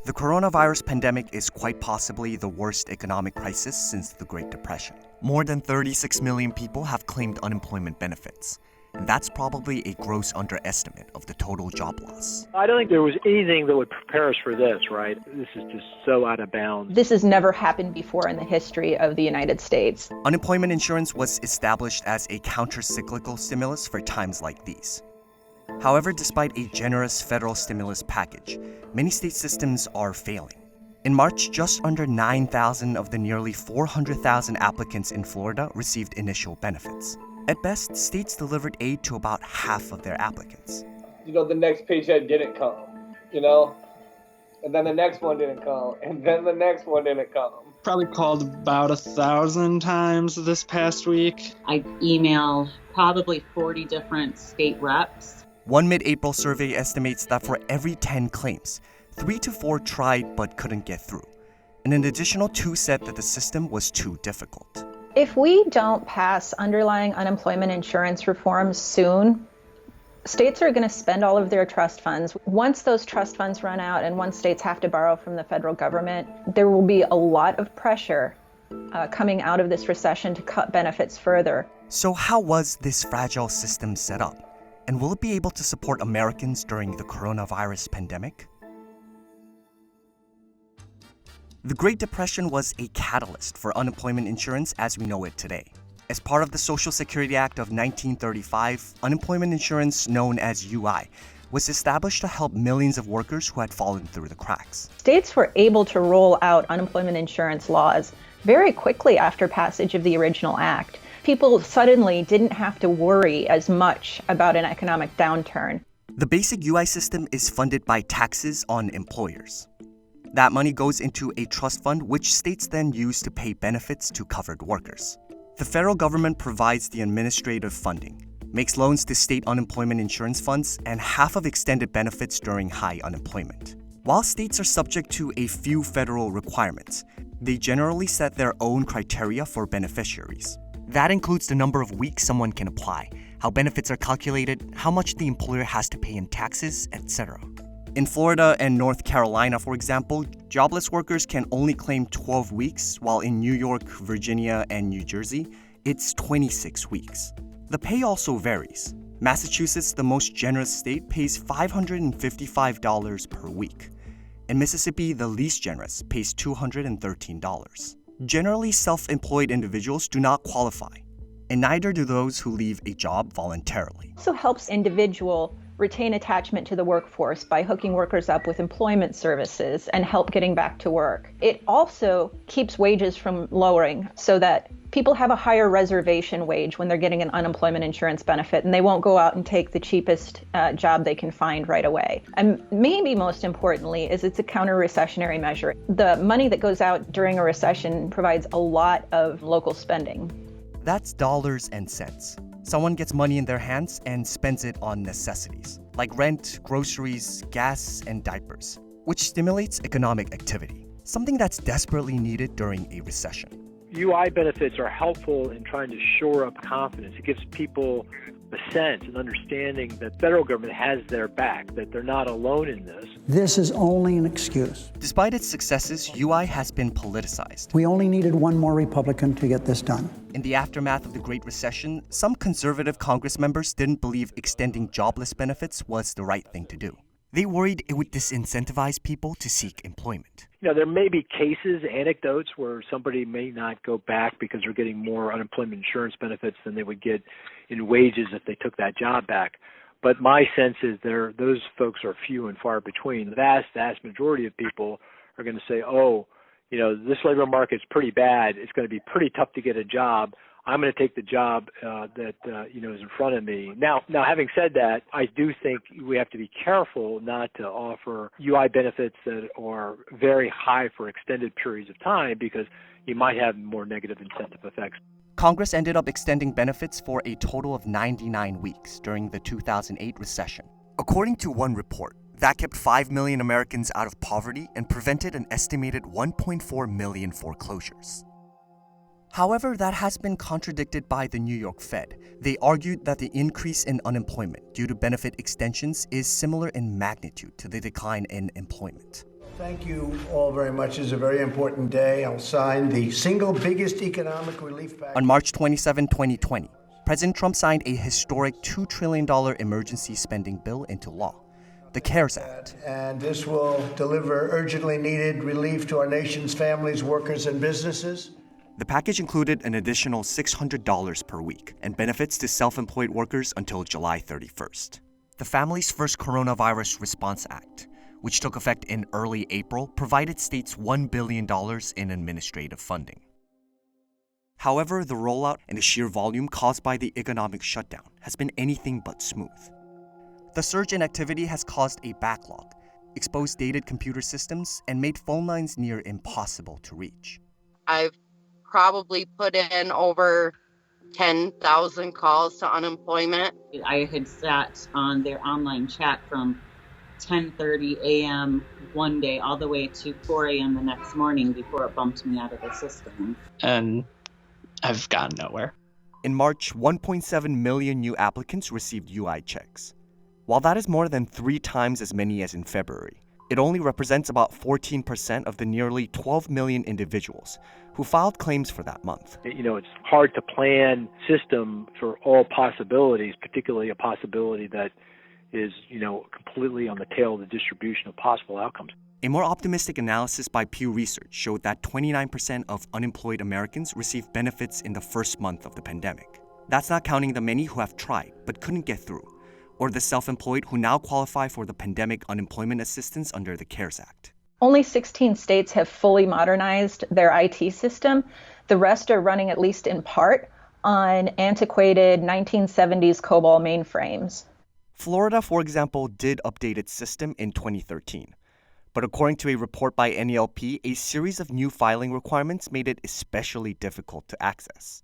The coronavirus pandemic is quite possibly the worst economic crisis since the Great Depression. More than 36 million people have claimed unemployment benefits, and that's probably a gross underestimate of the total job loss. I don't think there was anything that would prepare us for this, right? This is just so out of bounds. This has never happened before in the history of the United States. Unemployment insurance was established as a counter-cyclical stimulus for times like these. However, despite a generous federal stimulus package, many state systems are failing. In March, just under 9,000 of the nearly 400,000 applicants in Florida received initial benefits. At best, states delivered aid to about half of their applicants. The next paycheck didn't come, and then the next one didn't come, and then the next one didn't come. Probably called about 1,000 times this past week. I emailed probably 40 different state reps. One mid-April survey estimates that for every 10 claims, 3 to 4 tried but couldn't get through, and an additional 2 said that the system was too difficult. If we don't pass underlying unemployment insurance reforms soon, states are going to spend all of their trust funds. Once those trust funds run out and once states have to borrow from the federal government, there will be a lot of pressure coming out of this recession to cut benefits further. So how was this fragile system set up? And will it be able to support Americans during the coronavirus pandemic? The Great Depression was a catalyst for unemployment insurance as we know it today. As part of the Social Security Act of 1935, unemployment insurance, known as UI, was established to help millions of workers who had fallen through the cracks. States were able to roll out unemployment insurance laws very quickly after passage of the original act. People suddenly didn't have to worry as much about an economic downturn. The basic UI system is funded by taxes on employers. That money goes into a trust fund which states then use to pay benefits to covered workers. The federal government provides the administrative funding, makes loans to state unemployment insurance funds, and half of extended benefits during high unemployment. While states are subject to a few federal requirements, they generally set their own criteria for beneficiaries. That includes the number of weeks someone can apply, how benefits are calculated, how much the employer has to pay in taxes, etc. In Florida and North Carolina, for example, jobless workers can only claim 12 weeks, while in New York, Virginia, and New Jersey, it's 26 weeks. The pay also varies. Massachusetts, the most generous state, pays $555 per week, and Mississippi, the least generous, pays $213. Generally, self-employed individuals do not qualify, and neither do those who leave a job voluntarily. It also helps individuals retain attachment to the workforce by hooking workers up with employment services and help getting back to work. It also keeps wages from lowering so that people have a higher reservation wage when they're getting an unemployment insurance benefit, and they won't go out and take the cheapest job they can find right away. And maybe most importantly is it's a counter-recessionary measure. The money that goes out during a recession provides a lot of local spending. That's dollars and cents. Someone gets money in their hands and spends it on necessities, like rent, groceries, gas, and diapers, which stimulates economic activity, something that's desperately needed during a recession. UI benefits are helpful in trying to shore up confidence. It gives people a sense and understanding that the federal government has their back, that they're not alone in this. This is only an excuse. Despite its successes, UI has been politicized. We only needed one more Republican to get this done. In the aftermath of the Great Recession, some conservative Congress members didn't believe extending jobless benefits was the right thing to do. They worried it would disincentivize people to seek employment. There may be cases, anecdotes, where somebody may not go back because they're getting more unemployment insurance benefits than they would get in wages if they took that job back. But my sense is those folks are few and far between. The vast majority of people are going to say, this labor market's pretty bad. It's going to be pretty tough to get a job. I'm going to take the job that is in front of me. Now, having said that, I do think we have to be careful not to offer UI benefits that are very high for extended periods of time because you might have more negative incentive effects. Congress ended up extending benefits for a total of 99 weeks during the 2008 recession. According to one report, that kept 5 million Americans out of poverty and prevented an estimated 1.4 million foreclosures. However, that has been contradicted by the New York Fed. They argued that the increase in unemployment due to benefit extensions is similar in magnitude to the decline in employment. Thank you all very much. It's a very important day. I'll sign the single biggest economic relief package. On March 27, 2020, President Trump signed a historic $2 trillion emergency spending bill into law, the CARES Act. And this will deliver urgently needed relief to our nation's families, workers, and businesses. The package included an additional $600 per week and benefits to self-employed workers until July 31st. The Families First Coronavirus Response Act, which took effect in early April, provided states $1 billion in administrative funding. However, the rollout and the sheer volume caused by the economic shutdown has been anything but smooth. The surge in activity has caused a backlog, exposed dated computer systems, and made phone lines near impossible to reach. I've probably put in over 10,000 calls to unemployment. I had sat on their online chat from 10:30 a.m. one day all the way to 4 a.m. the next morning before it bumped me out of the system. And I've gotten nowhere. In March, 1.7 million new applicants received UI checks. While that is more than 3 times as many as in February, it only represents about 14% of the nearly 12 million individuals who filed claims for that month. It's hard to plan system for all possibilities, particularly a possibility that is, completely on the tail of the distribution of possible outcomes. A more optimistic analysis by Pew Research showed that 29% of unemployed Americans received benefits in the first month of the pandemic. That's not counting the many who have tried but couldn't get through, or the self-employed who now qualify for the pandemic unemployment assistance under the CARES Act. Only 16 states have fully modernized their IT system. The rest are running, at least in part, on antiquated 1970s COBOL mainframes. Florida, for example, did update its system in 2013. But according to a report by NELP, a series of new filing requirements made it especially difficult to access.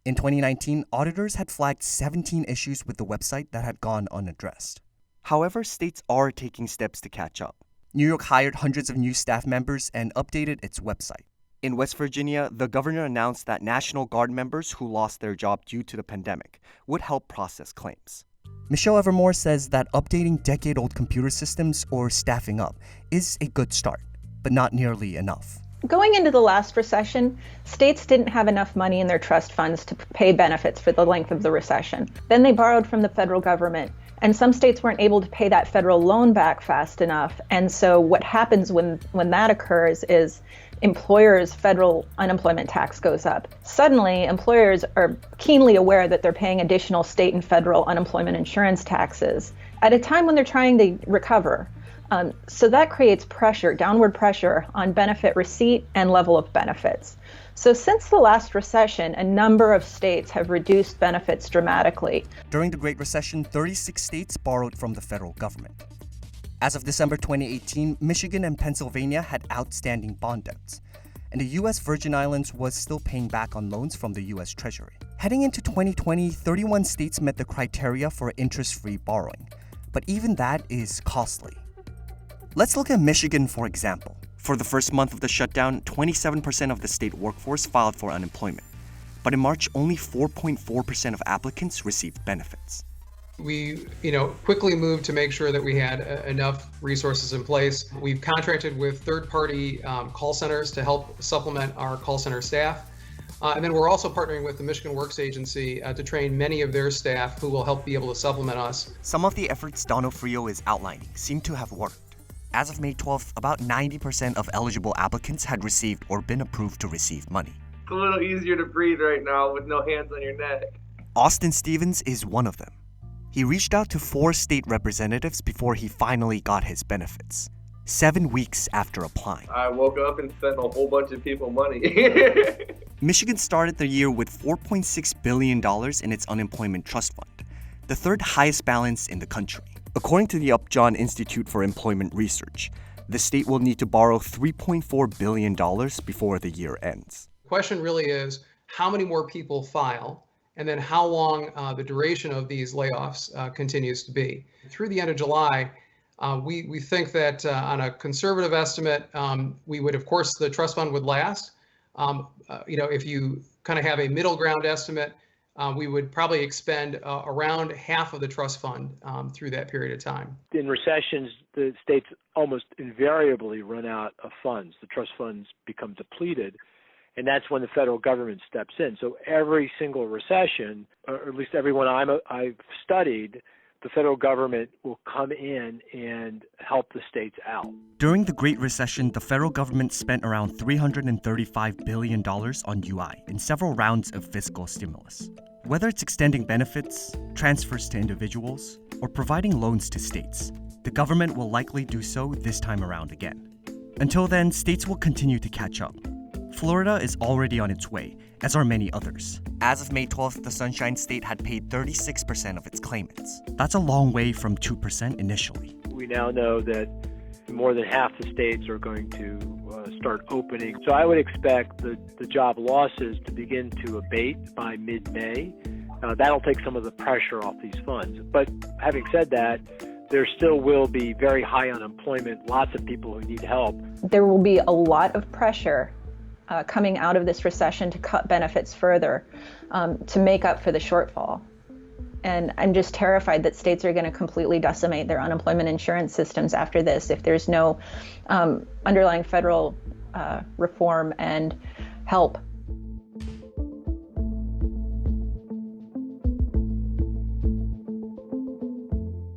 In 2019, auditors had flagged 17 issues with the website that had gone unaddressed. However, states are taking steps to catch up. New York hired hundreds of new staff members and updated its website. In West Virginia, the governor announced that National Guard members who lost their job due to the pandemic would help process claims. Michelle Evermore says that updating decade-old computer systems or staffing up is a good start, but not nearly enough. Going into the last recession, states didn't have enough money in their trust funds to pay benefits for the length of the recession. Then they borrowed from the federal government, and some states weren't able to pay that federal loan back fast enough. And so what happens when that occurs is employers' federal unemployment tax goes up. Suddenly, employers are keenly aware that they're paying additional state and federal unemployment insurance taxes at a time when they're trying to recover. So that creates pressure, downward pressure on benefit receipt and level of benefits. So since the last recession, a number of states have reduced benefits dramatically. During the Great Recession, 36 states borrowed from the federal government. As of December 2018, Michigan and Pennsylvania had outstanding bond debts, and the U.S. Virgin Islands was still paying back on loans from the U.S. Treasury. Heading into 2020, 31 states met the criteria for interest-free borrowing, but even that is costly. Let's look at Michigan, for example. For the first month of the shutdown, 27% of the state workforce filed for unemployment, but in March, only 4.4% of applicants received benefits. We, quickly moved to make sure that we had enough resources in place. We've contracted with third-party call centers to help supplement our call center staff. And then we're also partnering with the Michigan Works Agency to train many of their staff who will help be able to supplement us. Some of the efforts Donofrio is outlining seem to have worked. As of May 12th, about 90% of eligible applicants had received or been approved to receive money. It's a little easier to breathe right now with no hands on your neck. Austin Stevens is one of them. He reached out to 4 state representatives before he finally got his benefits, 7 weeks after applying. I woke up and sent a whole bunch of people money. Michigan started the year with $4.6 billion in its unemployment trust fund, the third highest balance in the country. According to the Upjohn Institute for Employment Research, the state will need to borrow $3.4 billion before the year ends. The question really is, how many more people file, and then how long the duration of these layoffs continues to be. Through the end of July, we think that on a conservative estimate, we would, of course, the trust fund would last. If you kind of have a middle ground estimate, we would probably expend around half of the trust fund through that period of time. In recessions, the states almost invariably run out of funds. The trust funds become depleted, and that's when the federal government steps in. So every single recession, or at least every one I've studied, the federal government will come in and help the states out. During the Great Recession, the federal government spent around $335 billion on UI in several rounds of fiscal stimulus. Whether it's extending benefits, transfers to individuals, or providing loans to states, the government will likely do so this time around again. Until then, states will continue to catch up. Florida is already on its way, as are many others. As of May 12th, the Sunshine State had paid 36% of its claimants. That's a long way from 2% initially. We now know that more than half the states are going to start opening. So I would expect the job losses to begin to abate by mid-May. That'll take some of the pressure off these funds. But having said that, there still will be very high unemployment, lots of people who need help. There will be a lot of pressure coming out of this recession to cut benefits further to make up for the shortfall. And I'm just terrified that states are going to completely decimate their unemployment insurance systems after this if there's no underlying federal reform and help